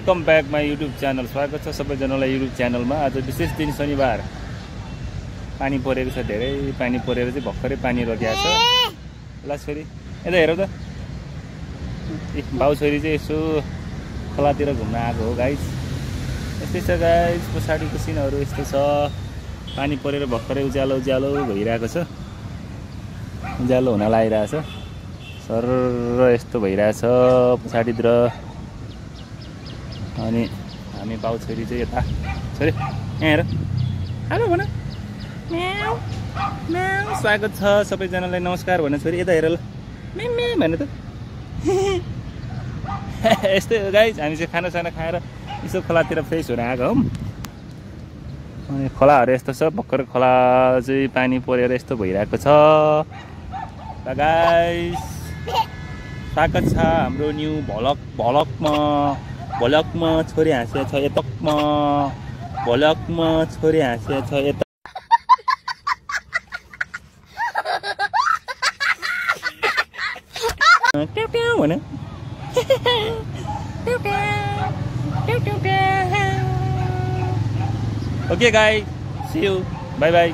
Welcome back my YouTube channel. स्वागत छ सबैजनालाई युट्युब च्यानलमा। आज विशेष दिन शनिबार। पानी परेको छ, धेरै पानी परेर चाहिँ भर्खरै पानी रोकिएको छ। ल छोरी यता हेर त, बाउ छोरी चाहिँ यसो खोलातिर घुम्न आएको हो गाइज। यस्तै छ गाइज, पछाडिको सिनहरू यस्तो छ। पानी परेर भर्खरै उज्यालो उज्यालो भइरहेको छ, उज्यालो हुन लागिरहेछ। सर यस्तो भइरहेछ पछाडितिर। अनि हामी बाउ छोरी चाहिँ यता। छोरी यहाँ हेर, हेलो भन, म्याउ म्याउ। स्वागत छ सबैजनालाई, नमस्कार भन छोरी। यता हेर ल, म्याउ म्याउ भन त। यस्तै हो गाइज, हामी चाहिँ खानासाना खाएर यसो खोलातिर फ्रेस हुन आएको हौँ। अनि खोलाहरू यस्तो छ, भर्खर खोला चाहिँ पानी परेर यस्तो भइरहेको छ। ल गाइज, स्वागत छ हाम्रो न्यू भ्लगमा। छोरी हाँसिया छ यतकमा, भ्लगमा छोरी हाँसिया छ यता। ट्याउ ट्याउ भन। Okay guys, see you, bye by.